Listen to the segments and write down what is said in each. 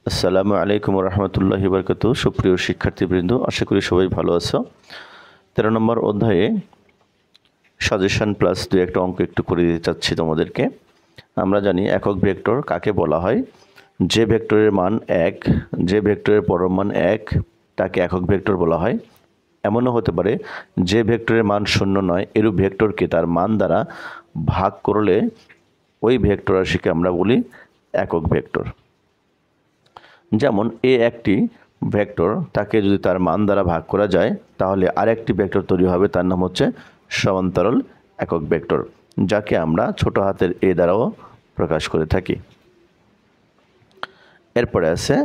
আসসালামু আলাইকুম রহমতুল্লাহি বারকাতু। সুপ্রিয় শিক্ষার্থীবৃন্দ, আশা করি সবাই ভালো আছো। 13 নম্বর অধ্যায়ে সাজেশন প্লাস দু একটা অঙ্ক একটু করে দিতে চাচ্ছি তোমাদেরকে। আমরা জানি একক ভেক্টর কাকে বলা হয়। যে ভেক্টরের মান 1, যে ভেক্টরের পরম মান 1 তাকে একক ভেক্টর বলা হয়। এমনও হতে পারে যে ভেক্টরের মান 0 নয়, এরূপ ভেক্টরকে তার মান দ্বারা ভাগ করলে ওই ভেক্টর রাশিকে আমরা বলি একক ভেক্টর। যেমন এ একটি ভেক্টর, তাকে যদি তার মান দ্বারা ভাগ করা যায় তাহলে আরেকটি ভেক্টর তৈরি হবে, তার নাম হচ্ছে সমান্তরাল একক ভেক্টর, যাকে আমরা ছোট হাতের এ দ্বারাও প্রকাশ করে থাকি। এরপরে আছে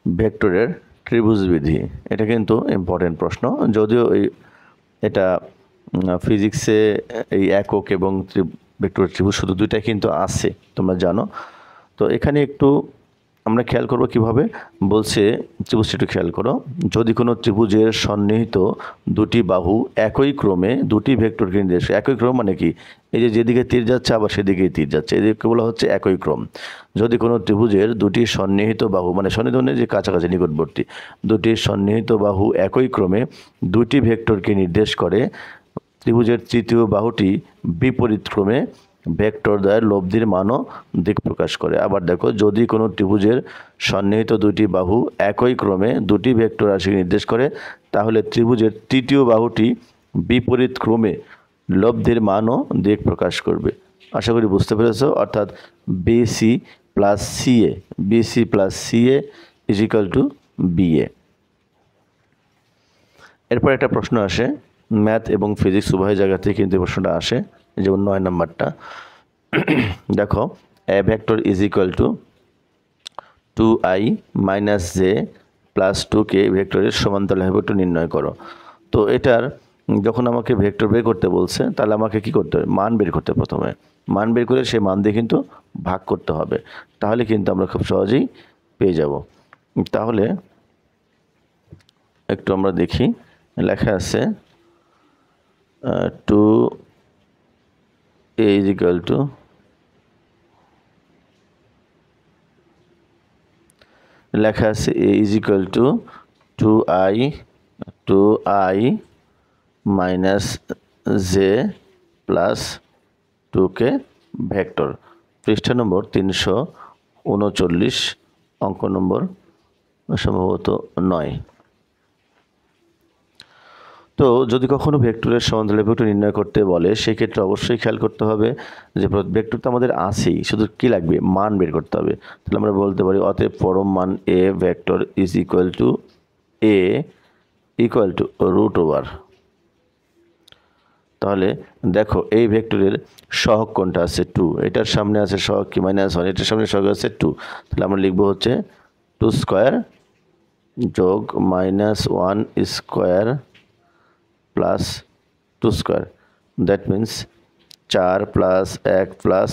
ভেক্টরের ত্রিভুজ বিধি। এটা কিন্তু ইম্পর্টেন্ট প্রশ্ন, যদিও এটা ফিজিক্সে এই একক এবং ভেক্টরের ত্রিভুজ শুধু দুইটাই কিন্তু আছে, তোমরা জানো। তো এখানে একটু আমরা খেয়াল করব কিভাবে বলছে। ত্রিভুজটি একটু খেয়াল করো। যদি কোনো ত্রিভুজের সন্নিহিত দুটি বাহু একই ক্রমে দুটি ভেক্টরকে নির্দেশ করে। একই ক্রম মানে কি? এই যে যেদিকে তীর যাচ্ছে আবার সেদিকেই তীর যাচ্ছে, এদিকে বলা হচ্ছে একই ক্রম। যদি কোনো ত্রিভুজের দুটি সন্নিহিত বাহু, মানে সন্নিহিত মানে যে কাছাকাছি নিকটবর্তী, দুটি সন্নিহিত বাহু একই ক্রমে দুটি ভেক্টরকে নির্দেশ করে, ত্রিভুজের তৃতীয় বাহুটি বিপরীত ক্রমে ভেক্টর দ্বয়ের লব্ধির মানও দিক প্রকাশ করে। আবার দেখো, যদি কোনো ত্রিভুজের সন্নিহিত দুটি বাহু একই ক্রমে দুটি ভেক্টর রাশিকে নির্দেশ করে, তাহলে ত্রিভুজের তৃতীয় বাহুটি বিপরীত ক্রমে লব্ধির মানও দিক প্রকাশ করবে। আশা করি বুঝতে পেরেছো। অর্থাৎ BC plus CA, BC plus CA is equal to BA. এরপর একটা প্রশ্ন আসে, ম্যাথ এবং ফিজিক্স উভয় জায়গা থেকে কিন্তু প্রশ্নটা আসে। যেমন 9 নম্বরটা দেখো, এ vector is equal two 2i minus J plus 2k ভেক্টরের সমান্তরাল ভেক্টর নির্ণয় করো। তো এটার যখন আমাকে ভেক্টর বের করতে বলছে, তাহলে আমাকে কি করতে হবে? মান বের করতে হবে। প্রথমে মান বের করে সেই মান দিয়ে কিন্তু ভাগ করতে হবে, তাহলে কিন্তু আমরা খুব সহজেই পেয়ে যাব। তাহলে একটু আমরা দেখি, লেখা আছে 2a is equal to লেখা আছে a is equal to 2i minus J plus 2k vector. পৃষ্ঠা নম্বর 339, অঙ্ক নম্বর সম্ভবত 9। তো যদি কখনো ভেক্টরের সমান্তরাল ভেক্টর নির্ণয় করতে বলে, সেক্ষেত্রে অবশ্যই খেয়াল করতে হবে যে ভেক্টর তো আমাদের আছেই, শুধু কি লাগবে? মান বের করতে হবে। তাহলে আমরা বলতে পারি অতএব পরম মান a vector is equal to a equal to root over. তাহলে দেখো, এই ভেক্টরের সহগ কোনটা আছে? 2। এটার সামনে আছে সহগ কি? -1। এটার সামনে সহগ আছে 2। তাহলে আমরা লিখবো হচ্ছে 2 স্কোয়ার যোগ -1 square plus 2 square, that means 4 plus 1 plus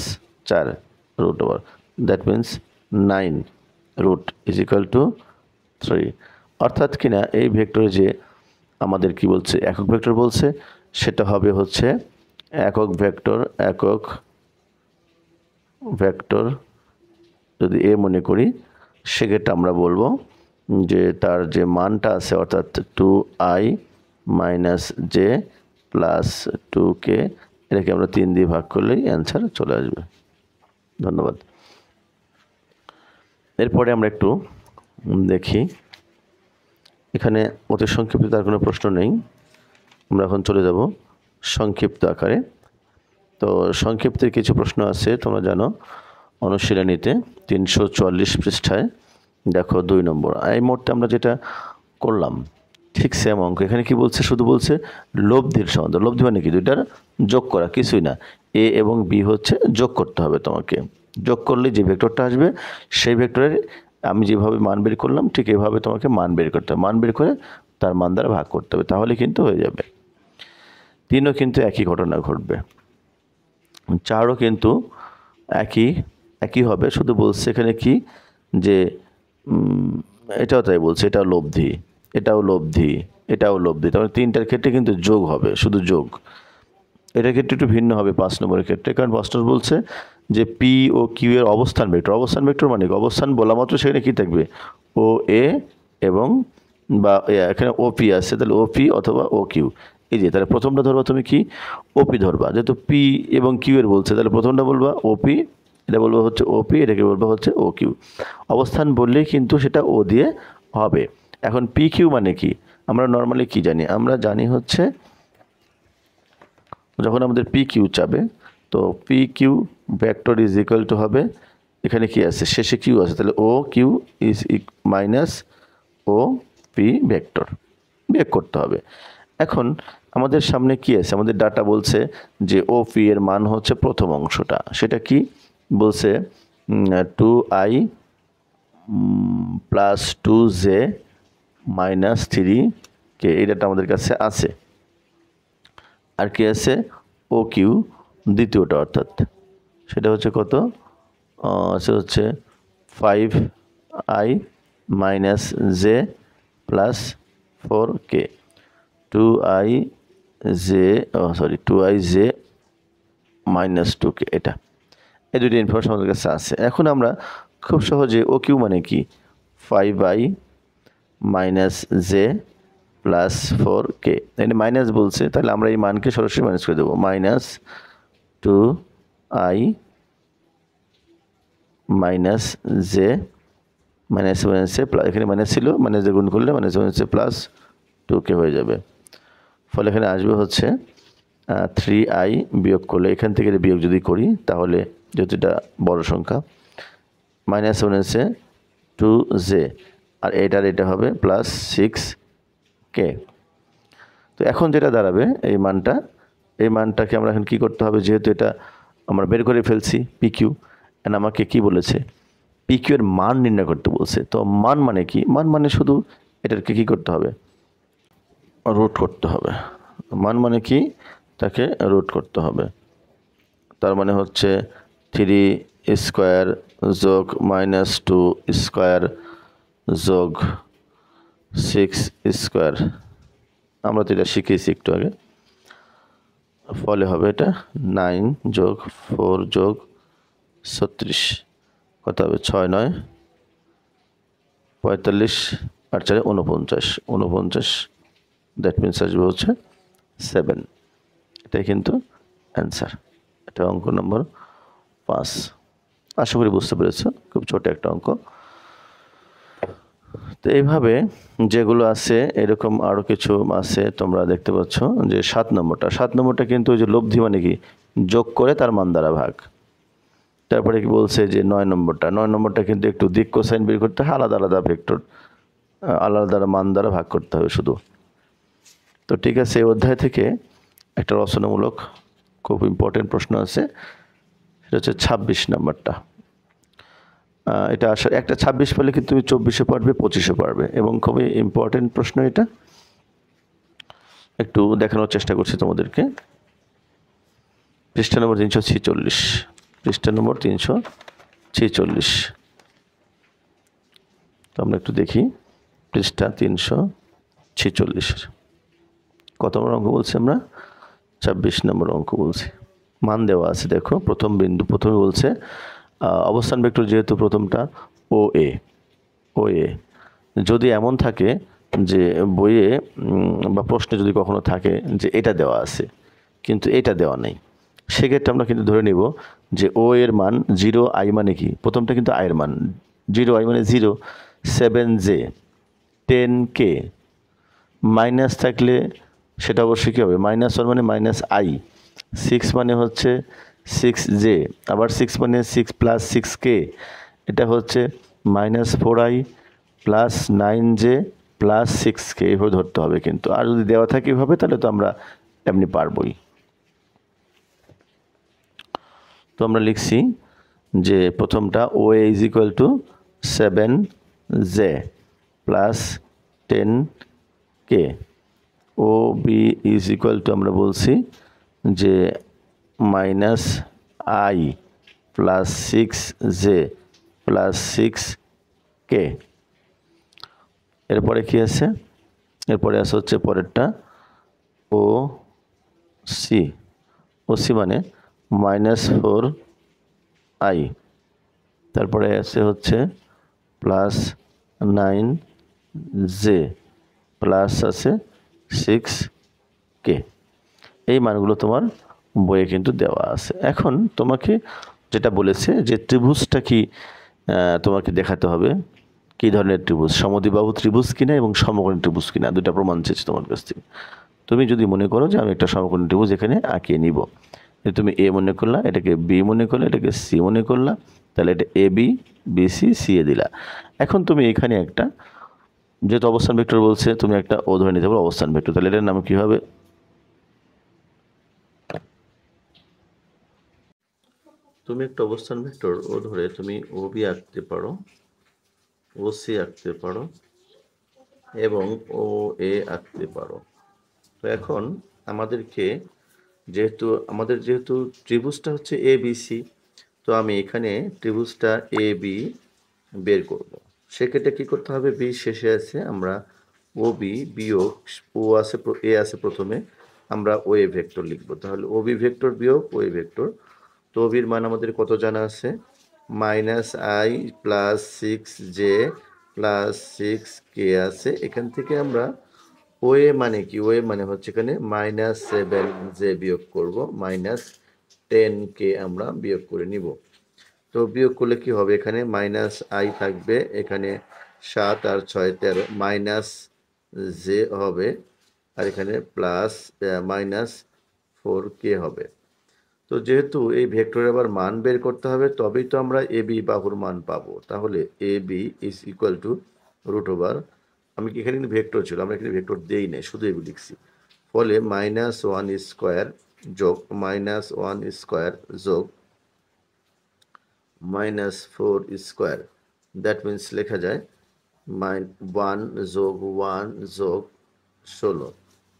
4 root over, that means 9 root is equal to 3। অর্থাৎ কিনা এই ভেক্টরে যে আমাদের কি বলছে, একক ভেক্টর বলছে, সেটা হবে হচ্ছে একক ভেক্টর যদি এ মনে করি, সেক্ষেত্রে আমরা বলবো যে তার যে মানটা আছে, অর্থাৎ 2i minus J plus 2k, এটাকে আমরা 3 দিয়ে ভাগ করলেই অ্যান্সার চলে আসবে। ধন্যবাদ। এরপরে আমরা একটু দেখি, এখানে অতি সংক্ষিপ্ত তার কোনো প্রশ্ন নেই, আমরা এখন চলে যাব সংক্ষিপ্ত আকারে। তো সংক্ষিপ্তের কিছু প্রশ্ন আছে, তোমরা জানো অনুশীলনীতে 344 পৃষ্ঠায় দেখো 2 নম্বর। এই মুহূর্তে আমরা যেটা করলাম ঠিক সেম অঙ্ক। এখানে কি বলছে? শুধু বলছে লব্ধির সমান্তরাল। লব্ধি মানে কি? দুইটার যোগ করা, কিছুই না। এ এবং বি হচ্ছে যোগ করতে হবে তোমাকে। যোগ করলে যে ভেক্টরটা আসবে, সেই ভেক্টরের আমি যেভাবে মান বের করলাম ঠিক এভাবে তোমাকে মান বের করতে হবে। মান বের করে তার মান দ্বারা ভাগ করতে হবে, তাহলে কিন্তু হয়ে যাবে। 3ও কিন্তু একই ঘটনা ঘটবে, 4ও কিন্তু একই হবে। শুধু বলছে এখানে কি যে এটাও তাই বলছে, এটাও লব্ধি, এটাও লব্ধি, এটাও লব্ধি। তাহলে 3টার ক্ষেত্রে কিন্তু যোগ হবে, শুধু যোগ। এটা ক্ষেত্রে একটু ভিন্ন হবে 5 নম্বরের ক্ষেত্রে, কারণ 5 নম্বর বলছে যে পি ও কিউ এর অবস্থান ভেক্টর। অবস্থান ভেক্টর মানে কি? অবস্থান বলা মাত্র সেখানে কী থাকবে? ও এ এবং বা এখানে ওপি আছে, তাহলে ওপি অথবা ও কিউ। এই যে তাহলে প্রথমটা ধরবা তুমি কি? ওপি ধরবা, যেহেতু পি এবং কিউ এর বলছে, তাহলে প্রথমটা বলবা ওপি, এটা বলবো হচ্ছে ওপি, এটাকে বলবো হচ্ছে ও কিউ। অবস্থান বললেই কিন্তু সেটা ও দিয়ে হবে। এখন পি কিউ মানে কি? আমরা নর্মালি কি জানি? আমরা জানি হচ্ছে যখন আমাদের পি কিউ চাবে, তো P Q vector is equal to হবে, এখানে কি আছে? শেষে কিউ আছে, তাহলে O Q is minus O P vector, বিয়োগ করতে হবে। এখন আমাদের সামনে কি আছে? আমাদের ডাটা বলছে যে ও পি এর মান হচ্ছে প্রথম অংশটা, সেটা কি বলছে? 2i plus 2j minus 3k, এই ডাটা আমাদের কাছে আছে। আর কি আছে? ও কিউ দ্বিতীয়টা, অর্থাৎ সেটা হচ্ছে কত? সে হচ্ছে 5i minus J plus 4k, 2i J minus 2k, এটা এই দুটি ইনফরমেশন আমাদের কাছে আছে। এখন আমরা খুব সহজে ও কিউ মানে কি? 5i minus J plus 4k, এখানে মাইনাস বলছে, তাহলে আমরা এই মানকে সরাসরি মাইনাস করে দেবো। Minus 2i minus J minus মাইনাসে প্লাস, এখানে মাইনাস ছিল, মাইনাস দিয়ে গুণ করলে মাইনাস মাইনাসে প্লাস 2k হয়ে যাবে। ফলে এখানে আসবে হচ্ছে 3i বিয়োগ করলে, এখান থেকে বিয়োগ যদি করি তাহলে, যেহেতু এটা বড় সংখ্যা, মাইনাস মাইনাসে 2j, আর এটা হবে প্লাস 6k। তো এখন যেটা দাঁড়াবে এই মানটাকে আমরা এখন কী করতে হবে? যেহেতু এটা আমরা বের করে ফেলছি পি কিউ, এন্ড আমাকে কি বলেছে? পি কিউ এর মান নির্ণয় করতে বলছে। তো মান মানে কি? মান মানে শুধু এটাকে কী করতে হবে? রুট করতে হবে। মান মানে কি? তাকে রুট করতে হবে। তার মানে হচ্ছে 3 স্কোয়ার যোগ মাইনাস 2 স্কোয়ার যোগ 6 স্কোয়ার, আমরা তো এটা শিখেছি একটু আগে। ফলে হবে এটা 9 যোগ 4 যোগ 36, কত হবে? 6 9 45 আর 4 49, দ্যাট মিনস আসবে হচ্ছে 7। এটাই কিন্তু অ্যান্সার। এটা অঙ্ক নম্বর 5। আশা করি বুঝতে পেরেছো, খুব ছোট একটা অঙ্ক। তো এইভাবে যেগুলো আছে এরকম আরও কিছু আছে, তোমরা দেখতে পাচ্ছ যে 7 নম্বরটা কিন্তু ওই যে লব্ধি মানে কি? যোগ করে তার মান দ্বারা ভাগ। তারপরে কি বলছে যে 9 নম্বরটা কিন্তু একটু দিক কোসাইন বের করতে হয়, আলাদা আলাদা ভেক্টর আলাদা মান দ্বারা ভাগ করতে হবে শুধু। তো ঠিক আছে, এই অধ্যায় থেকে একটা রচনামূলক খুব ইম্পর্টেন্ট প্রশ্ন আছে, সেটা হচ্ছে 26 নম্বরটা। এটা আসলে একটা 26 পেলে কিন্তু তুমি 24-এ পারবে, 25-এ পারবে, এবং খুবই ইম্পর্টেন্ট প্রশ্ন। এটা একটু দেখানোর চেষ্টা করছি তোমাদেরকে। পৃষ্ঠা নম্বর 346, পৃষ্ঠা নম্বর 346। তো আমরা একটু দেখি পৃষ্ঠা 346 কত নম্বর অঙ্ক বলছি আমরা? 26 নম্বর অঙ্ক বলছি। মান দেওয়া আছে, দেখো প্রথম বিন্দু, প্রথমে বলছে অবস্থান ভেক্টর যেহেতু প্রথমটা ও এ, যদি এমন থাকে যে বইয়ে বা প্রশ্নে যদি কখনো থাকে যে এটা দেওয়া আছে কিন্তু এটা দেওয়া নেই, সেক্ষেত্রে আমরা কিন্তু ধরে নিব যে ও এর মান 0i মানে কি? প্রথমটা কিন্তু আয়ের মান, 0i মানে 0, 7j, 10k, মাইনাস থাকলে সেটা অবশ্যই কী হবে? -1 মানে -i, 6 মানে হচ্ছে 6j, আবার 6 মানে 6 প্লাস 6k, এটা হচ্ছে -4i plus 9j plus 6k, এভাবে ধরতে হবে কিন্তু। আর যদি দেওয়া থাকে এভাবে তাহলে তো আমরা এমনি পারবই। তো আমরা লিখছি যে প্রথমটা O A is equal to 7j plus 10k, O B is equal to আমরা বলছি যে -i plus 6j plus 6k। এরপরে কি আছে? এরপরে আছে হচ্ছে পরেরটা ও সি, ওসি মানে -4i, তারপরে আছে হচ্ছে +9j প্লাস আছে 6k। এই মানগুলো তোমার বইয়ে কিন্তু দেওয়া আছে। এখন তোমাকে যেটা বলেছে যে ত্রিভুজটা কি তোমাকে দেখাতে হবে কী ধরনের ত্রিভুজ, সমদ্বিবাহু ত্রিভুজ কিনা এবং সমকোণী ত্রিভুজ কিনা, দুটা প্রমাণ চেয়েছে তোমার কাছ থেকে। তুমি যদি মনে করো যে আমি একটা সমকোণী ত্রিভুজ এখানে আঁকিয়ে নিব, তুমি এ মনে করলা, এটাকে বি মনে করলা, এটাকে সি মনে করলা, তাহলে এটা A B, B C, C এ দিলা। এখন তুমি এখানে একটা, যেহেতু অবস্থান ভেক্টর বলছে, তুমি একটা ও ধরে নিতে পারো অবস্থান ভেক্টর, তাহলে এটার নাম কি হবে? তুমি একটা অবস্থান ভেক্টর ও ধরে তুমি ও বি আঁকতে পারো, ও সি আঁকতে পারো এবং ও এ আঁকতে পারো। তো এখন আমাদেরকে যেহেতু ত্রিভুজটা হচ্ছে এ বি সি, তো আমি এখানে ত্রিভুজটা এ বি বের করব। সেক্ষেত্রে কী করতে হবে? বি শেষে আছে, আমরা ও বি বিয়োগ ও আছে, এ আছে প্রথমে, আমরা ও এ ভেক্টর লিখব। তাহলে ও বি ভেক্টর বিয়োগ ও এ ভেক্টর। তো ও বির মান আমাদের কত জানা আছে? -i plus 6j plus 6k আছে। এখান থেকে আমরা ও এ মানে কি? ও এ মানে হচ্ছে এখানে -7j বিয়োগ করব, -10k আমরা বিয়োগ করে নিব। তো বিয়োগ করলে কি হবে? এখানে -i থাকবে, এখানে 7 আর 6 13, -j হবে, আর এখানে প্লাস -4k হবে। তো যেহেতু এই ভেক্টরের আবার মান বের করতে হবে, তবেই তো আমরা এ বি বাহুর মান পাবো। তাহলে A B is equal two √, আমি কি এখানে কিন্তু ভেক্টর ছিল, আমরা এখানে ভেক্টর দেই নাই, শুধু এবি লিখছি। ফলে -1² যোগ -1² যোগ -4², দ্যাট মিন্স লেখা যায় 1 যোগ 1 যোগ 16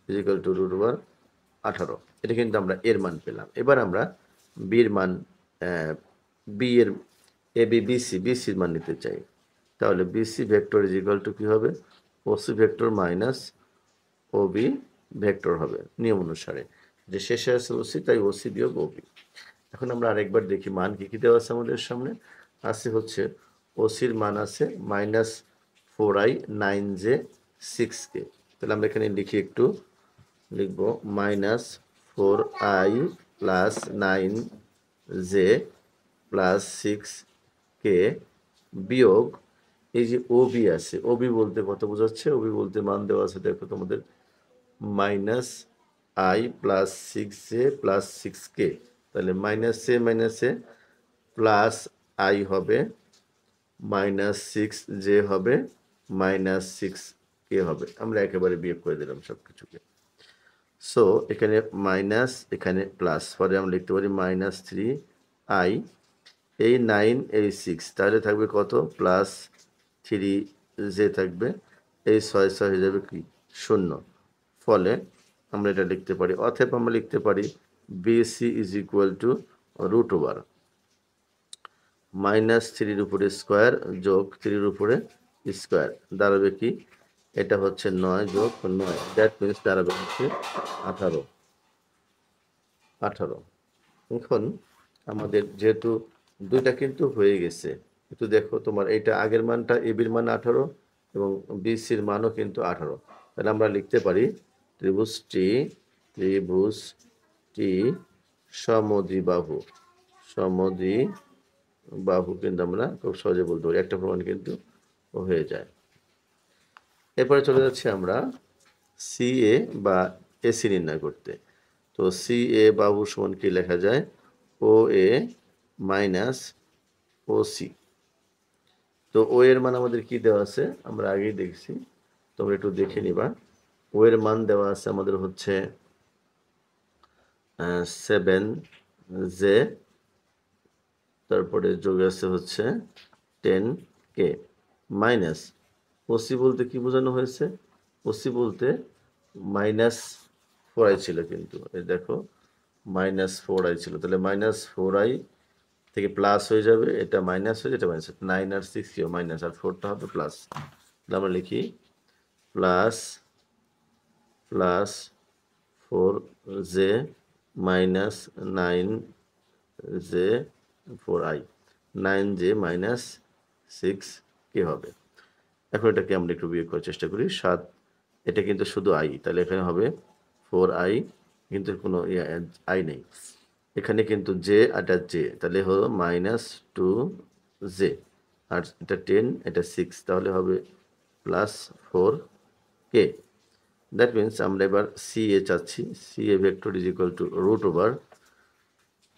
ইজ ইকুয়াল টু √18। এটা কিন্তু আমরা এর মান পেলাম। এবার আমরা বির মান, বি এর, এ বি বিসি, বিসির মান নিতে চাই। তাহলে B C vector is equal to কী হবে? O C vector minus O B vector হবে নিয়ম অনুসারে, যে শেষে আছে ওসি, তাই ওসি বিয়োগ ওবি। এখন আমরা আরেকবার দেখি মান কী কী দেওয়া আছে আমাদের সামনে। আছে হচ্ছে ওসির মান আছে -4i 9j 6k। তাহলে আমরা এখানে লিখি, একটু লিখব -4i plus 9j plus 6k বিয়োগ এই যে ওবি আছে, ওবি বলতে কত বোঝাচ্ছে? ওবি বলতে মান দেওয়া আছে, দেখো তোমাদের -i plus 6j plus 6k। তাহলে মাইনাসে প্লাস i হবে, -6j হবে, -6k হবে। আমরা একেবারে বিয়োগ করে দিলাম সব কিছুকে। সো এখানে মাইনাস, এখানে প্লাস, পরে আমরা লিখতে পারি -3i, এই 9 এই 6, তাহলে থাকবে কত? +3j থাকবে, এই 6 6 হয়ে যাবে কি? 0। ফলে আমরা এটা লিখতে পারি, অতএব আমরা লিখতে পারি বিসি ইজ ইকুয়াল টু √, -3 উপরে স্কোয়ার যোগ 3 উপরে স্কোয়ার, দাঁড়াবে কি? এটা হচ্ছে 9 যোগ 9, দ্যাট মিনস দাঁড়াবে হচ্ছে 18। এখন আমাদের যেহেতু দুইটা কিন্তু হয়ে গেছে, একটু দেখো, তোমার এইটা আগের মানটা এবির মান 18 এবং বিসির মানও কিন্তু 18। তাহলে আমরা লিখতে পারি ত্রিভুজটি সমদ্বিবাহু, কিন্তু আমরা খুব সহজে বলতে পারি, একটা প্রমাণ কিন্তু হয়ে যায়। এরপরে চলে যাচ্ছি আমরা সি এ বা এসি নির্ণয় করতে। তো সি এ বাহু সমান কি লেখা যায়? ও এ মাইনাস ও সি। তো ও এর মান আমাদের কি দেওয়া আছে? আমরা আগেই দেখছি, তোমরা একটু দেখে নিবা। ও এর মান দেওয়া আছে আমাদের হচ্ছে 7j, তারপরে যোগ আছে হচ্ছে 10k, মাইনাস ওসি বলতে কি বোঝানো হয়েছে? ওসি বলতে -4i ছিল, কিন্তু এই দেখো -4i ছিল, তাহলে -4i থেকে প্লাস হয়ে যাবে, এটা মাইনাস হয়ে, এটা মাইনাস, 9 আর 6 কি মাইনাস, আর 4টা হবে প্লাস। তাহলে আমরা লিখি plus 4j minus 9j 4i, 9j minus 6k হবে। এখন এটাকে আমরা একটু বিয়োগ করার চেষ্টা করি। 7, এটা কিন্তু শুধু i, তাহলে এখানে হবে 4i, কিন্তু কোনো i নেই। এখানে কিন্তু j আর এটা j, তাহলে হলো -2j, আর এটা 10, এটা 6, তাহলে হবে +4k। দ্যাট মিনস আমরা এবার CA চাচ্ছি। CA vector is equal to root over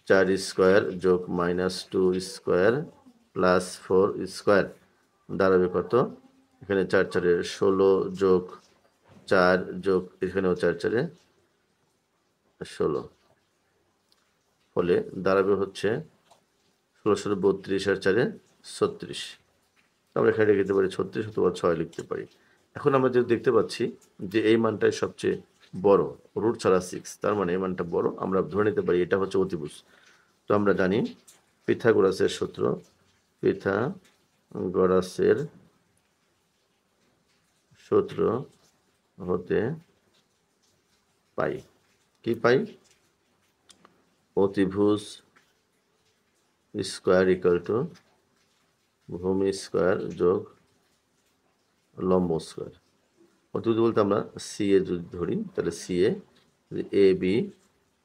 4 square যোগ -2 স্কোয়ার প্লাস 4 স্কোয়ার দাঁড়াবে কত? এখানে 4 4 16 যোগ 4 যোগ এখানেও 4 4 16, ফলে দাঁড়াবে হচ্ছে 16 32 আর 4 36। আমরা এখানে লিখতে পারি 36 অথবা 6 লিখতে পারি। এখন আমরা যেহেতু দেখতে পাচ্ছি যে এই মানটাই সবচেয়ে বড়, রুট ছাড়া 6, তার মানে এই মানটা বড়, আমরা ধরে নিতে পারি এটা হচ্ছে অতিভুজ। তো আমরা জানি পিথাগোরাসের সূত্র, পিথাগোরাসের সূত্র হতে পাই, কি পাই? অতিভুজ স্কোয়ার ইকুয়াল টু ভূমি স্কোয়ার যোগ লম্ব স্কোয়ার। অতিভুজ বলতে আমরা CA যদি ধরি, তাহলে CA AB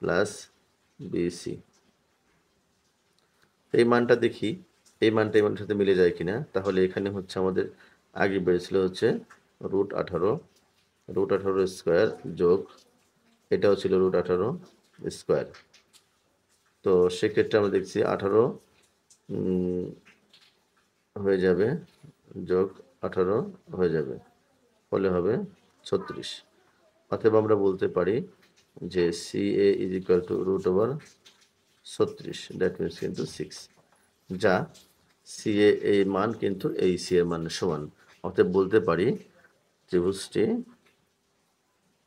প্লাস BC। এই মানটা দেখি, এই মানটা এই মানের সাথে মিলে যায় কিনা। তাহলে এখানে হচ্ছে আমাদের আগে বেড়েছিল হচ্ছে √18, √18 স্কোয়ার যোগ এটাও ছিল √18 স্কোয়ার। তো সেক্ষেত্রে আমরা দেখছি 18 হয়ে যাবে যোগ 18 হয়ে যাবে, ফলে হবে 36। অথবা আমরা বলতে পারি যে CA is equal two √36, that means কিন্তু 6, যা CA এই মান কিন্তু এই C এর মানের সমান। অতএব বলতে পারি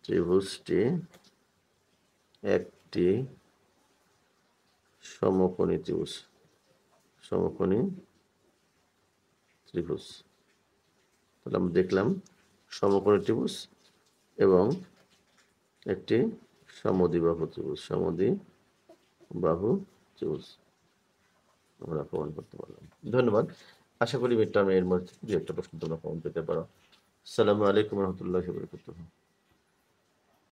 ত্রিভুজটি একটি সমকোণী ত্রিভুজ, সমকোণী ত্রিভুজ। তাহলে আমরা দেখলাম সমকোণী ত্রিভুজ এবং একটি সমদ্বিবাহু ত্রিভুজ, সমদ্বিবাহু ত্রিভুজ আমরা প্রমাণ করতে পারলাম। ধন্যবাদ। আশা করি মিড টার্মে এর মধ্যে দু একটা প্রশ্ন তোমরা প্রমাণ পেতে পারো। আসসালামু আলাইকুম রহমতুল্লাহি ওয়া বারাকাতুহু।